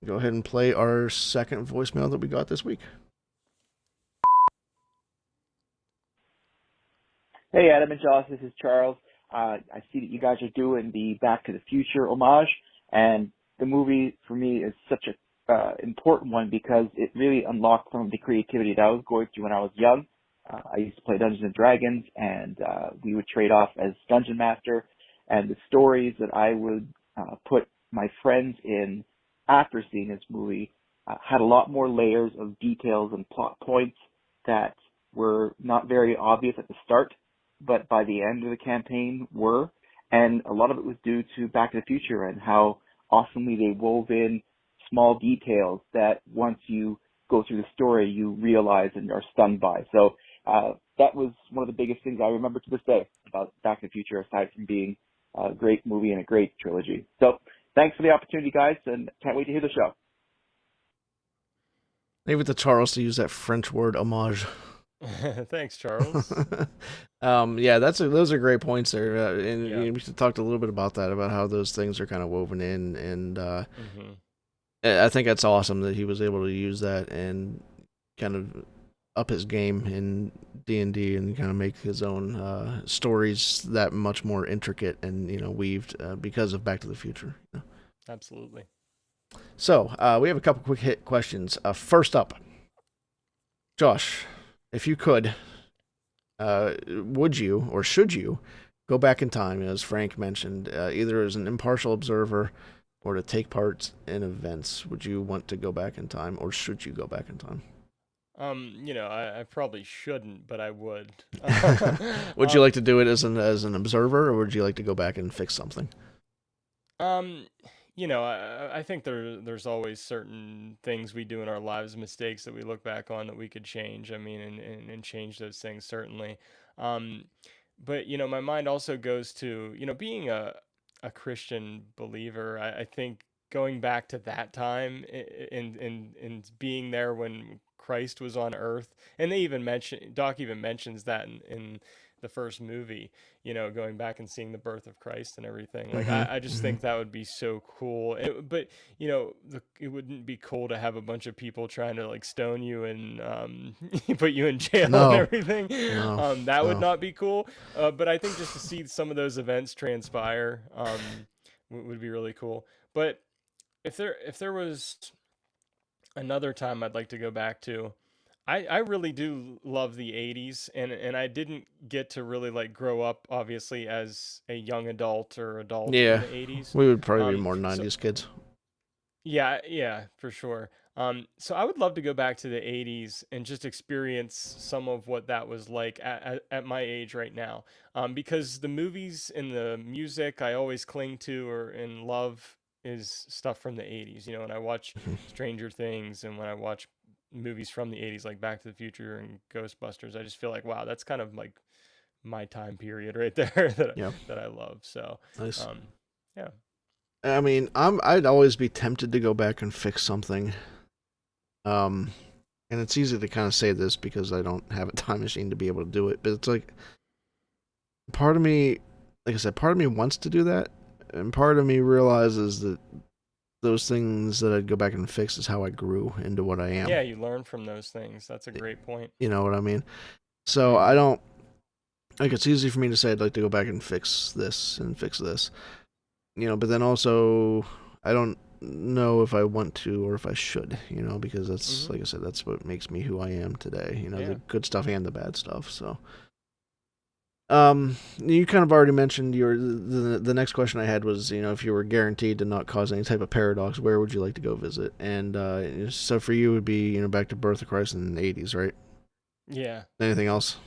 A: Go ahead and play our second voicemail that we got this week.
D: Hey, Adam and Josh, this is Charles. I see that you guys are doing the Back to the Future homage, and the movie for me is such a important one because it really unlocked some of the creativity that I was going through when I was young. I used to play Dungeons and Dragons, and we would trade off as Dungeon Master, and the stories that I would put my friends in after seeing this movie had a lot more layers of details and plot points that were not very obvious at the start but by the end of the campaign were. And a lot of it was due to Back to the Future and how awesomely they wove in small details that once you go through the story, you realize and are stunned by. So that was one of the biggest things I remember to this day about Back to the Future, aside from being a great movie and a great trilogy. So thanks for the opportunity, guys, and can't wait to hear the show.
A: Leave it to Charles to use that French word homage.
B: Thanks, Charles.
A: Yeah, those are great points there, and
B: Yeah.
A: we talked a little bit about that, about how those things are kind of woven in, and
B: Mm-hmm.
A: I think that's awesome that he was able to use that and kind of up his game in D&D and kind of make his own stories that much more intricate and weaved because of Back to the Future.
B: Absolutely.
A: So we have a couple quick hit questions. First up, Josh, if you could, would you or should you go back in time, as Frank mentioned, either as an impartial observer or to take part in events? Would you want to go back in time, or should you go back in time?
B: I probably shouldn't, but I would.
A: Would you like
B: um,
A: to do it as an observer, or would you like to go back and fix something?
B: Um, I think there's always certain things we do in our lives, mistakes that we look back on that we could change. I mean, and change those things certainly. Um, but my mind also goes to being a Christian believer. I think going back to that time and being there when Christ was on Earth, and Doc even mentions that in the first movie, going back and seeing the birth of Christ and everything. Like, I just think that would be so cool. But it wouldn't be cool to have a bunch of people trying to like stone you and put you in jail and everything. That would not be cool. But I think just to see some of those events transpire would be really cool. But if there was another time I'd like to go back to, I really do love the 80s, and I didn't get to really like grow up obviously as a young adult or adult in the 80s.
A: We would probably be more
B: So
A: 90s kids.
B: yeah, for sure. So I would love to go back to the 80s and just experience some of what that was like at my age right now. Because the movies and the music I always cling to or and love is stuff from the 80s. When I watch Stranger Things and when I watch movies from the 80s like Back to the Future and Ghostbusters, I just feel like, wow, that's kind of like my time period right there that I love. So,
A: nice.
B: Yeah.
A: I mean, I'd always be tempted to go back and fix something. And it's easy to kind of say this because I don't have a time machine to be able to do it, but it's like part of me, like I said, part of me wants to do that, and part of me realizes that those things that I'd go back and fix is how I grew into what I am.
B: Yeah, you learn from those things. That's a great point.
A: You know what I mean? So I don't, like, it's easy for me to say I'd like to go back and fix this and fix this, but then also I don't know if I want to or if I should, because that's, like I said, that's what makes me who I am today, the good stuff and the bad stuff. So, you kind of already mentioned the next question I had was, if you were guaranteed to not cause any type of paradox, where would you like to go visit? And so for you, it would be, back to birth of Christ in the 80s, right?
B: Yeah.
A: Anything else?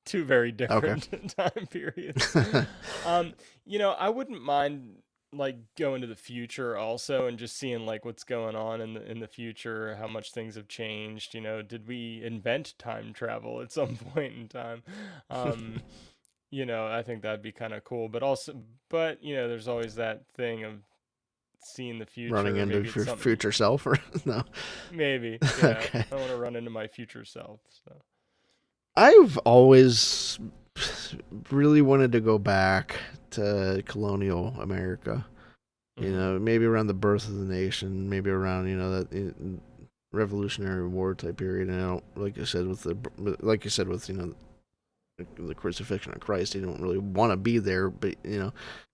B: Two very different time periods. I wouldn't mind like going to the future also and just seeing like what's going on in the future, how much things have changed. Did we invent time travel at some point in time? I think that'd be kind of cool. But there's always that thing of seeing the future,
A: running into your future self, or no?
B: Maybe. Yeah. Okay. I want to run into my future self. So
A: I've always really wanted to go back to colonial America. Maybe around the birth of the nation, maybe around that Revolutionary War type period. And I don't, like you said with the crucifixion of Christ, you don't really want to be there, but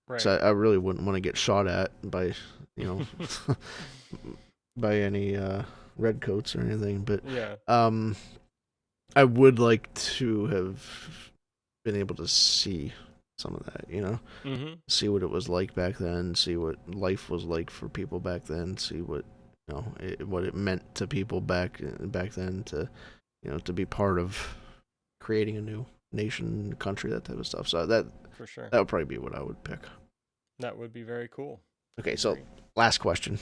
B: right.
A: So I really wouldn't want to get shot at by by any redcoats or anything. But I would like to have been able to see some of that, see what it was like back then, see what life was like for people back then, see what what it meant to people back then to to be part of creating a new nation, country, that type of stuff. So that
B: for sure,
A: that would probably be what I would pick.
B: That would be very cool.
A: Okay, so last question,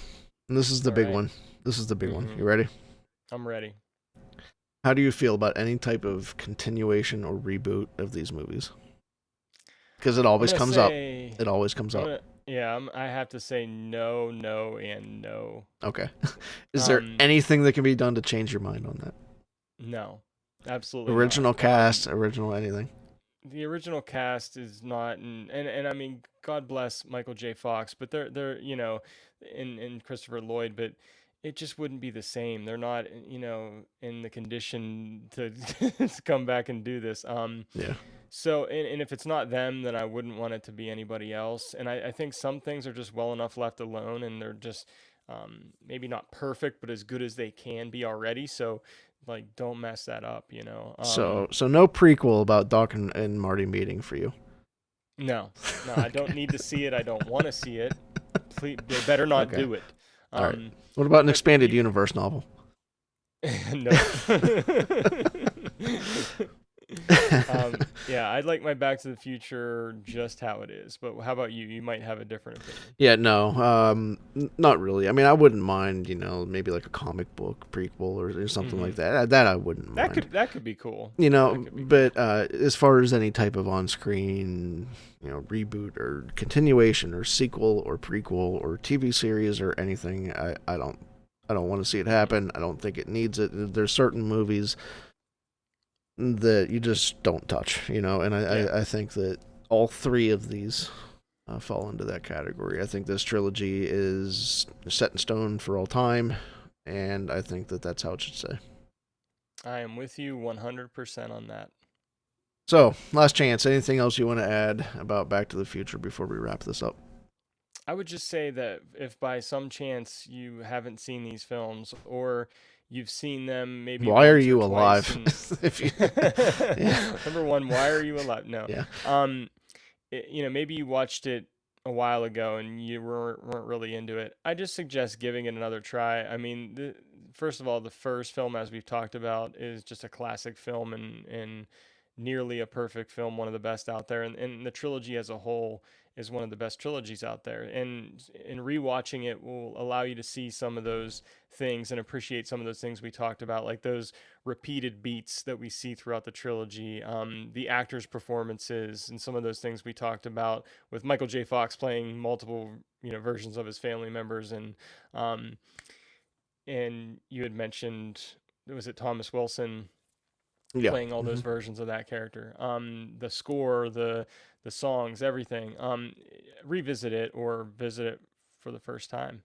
A: and this is the big one. This is the big one. You ready?
B: I'm ready.
A: How do you feel about any type of continuation or reboot of these movies? Because it always comes up. It always comes up.
B: I have to say no, and no.
A: Okay. Is there anything that can be done to change your mind on that?
B: No, absolutely
A: original
B: not.
A: Cast, original anything?
B: The original cast is not, and I mean, God bless Michael J. Fox, but they're in Christopher Lloyd, but it just wouldn't be the same. They're not, in the condition to come back and do this.
A: Yeah.
B: So, and if it's not them, then I wouldn't want it to be anybody else. And I think some things are just well enough left alone, and they're just maybe not perfect, but as good as they can be already. So, like, don't mess that up,
A: So no prequel about Doc and Marty meeting for you?
B: No, I don't need to see it. I don't want to see it. Please, they better not do it.
A: All right. What about an expanded universe novel?
B: No. I'd like my Back to the Future just how it is. But how about you? You might have a different opinion.
A: Yeah, no, not really. I mean, I wouldn't mind, maybe like a comic book prequel or something like that. That I wouldn't mind.
B: That could be cool.
A: But as far as any type of on-screen, reboot or continuation or sequel or prequel or TV series or anything, I don't I don't want to see it happen. I don't think it needs it. There's certain movies that you just don't touch, and I think that all three of these fall into that category. I think this trilogy is set in stone for all time, and I think that that's how it should stay.
B: I am with you 100% on that.
A: So, last chance. Anything else you want to add about Back to the Future before we wrap this up?
B: I would just say that if by some chance you haven't seen these films, or you've seen them maybe
A: Why are
B: once or
A: you
B: twice,
A: alive?
B: and
A: If you, yeah.
B: number one, why are you alive? No.
A: Yeah.
B: Maybe you watched it a while ago and you weren't really into it. I just suggest giving it another try. I mean, first of all, the first film, as we've talked about, is just a classic film and nearly a perfect film, one of the best out there. And the trilogy as a whole is one of the best trilogies out there. And rewatching it will allow you to see some of those things and appreciate some of those things we talked about, like those repeated beats that we see throughout the trilogy, the actors' performances, and some of those things we talked about with Michael J. Fox playing multiple versions of his family members, um, and you had mentioned, was it Thomas Wilson
A: Yeah.
B: playing all those versions of that character? The score, the songs, everything. Revisit it or visit it for the first time.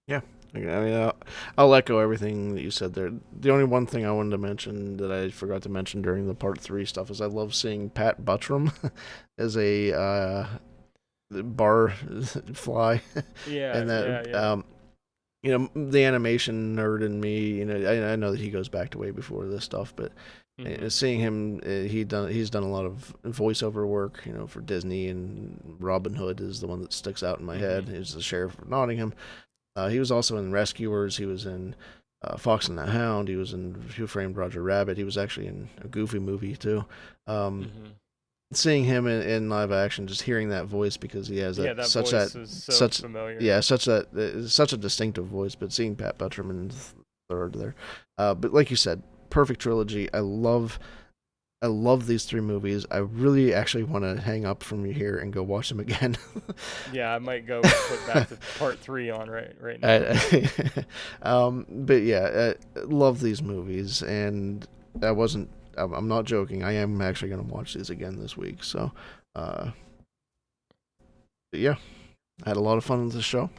A: Yeah. I mean, I'll echo everything that you said there. The only one thing I wanted to mention that I forgot to mention during the part 3 stuff is I love seeing Pat Buttram as a bar fly.
B: Yeah,
A: And that, the animation nerd in me, I know that he goes back to way before this stuff, but seeing him, he's done a lot of voiceover work, for Disney, and Robin Hood is the one that sticks out in my head. He's the sheriff of Nottingham. He was also in Rescuers. He was in Fox and the Hound. He was in Who Framed Roger Rabbit. He was actually in a Goofy movie too. Seeing him in live action, just hearing that voice, because he has
B: that
A: such
B: voice
A: that
B: is so
A: such
B: familiar.
A: Yeah, such a distinctive voice. But seeing Pat Buttram in third there, but like you said, perfect trilogy. I love these 3 movies. I really actually want to hang up from here and go watch them again.
B: Yeah, I might go put back to part 3 on right now.
A: But yeah, I love these movies, and I'm not joking. I am actually going to watch these again this week. So, but yeah, I had a lot of fun with this show.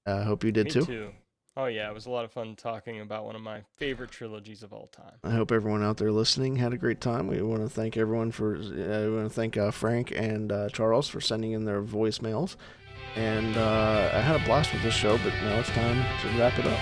A: I hope you did
B: Me too. Oh yeah, it was a lot of fun talking about one of my favorite trilogies of all time.
A: I hope everyone out there listening had a great time. We want to thank everyone we want to thank Frank and Charles for sending in their voicemails. And I had a blast with this show, but now it's time to wrap it up.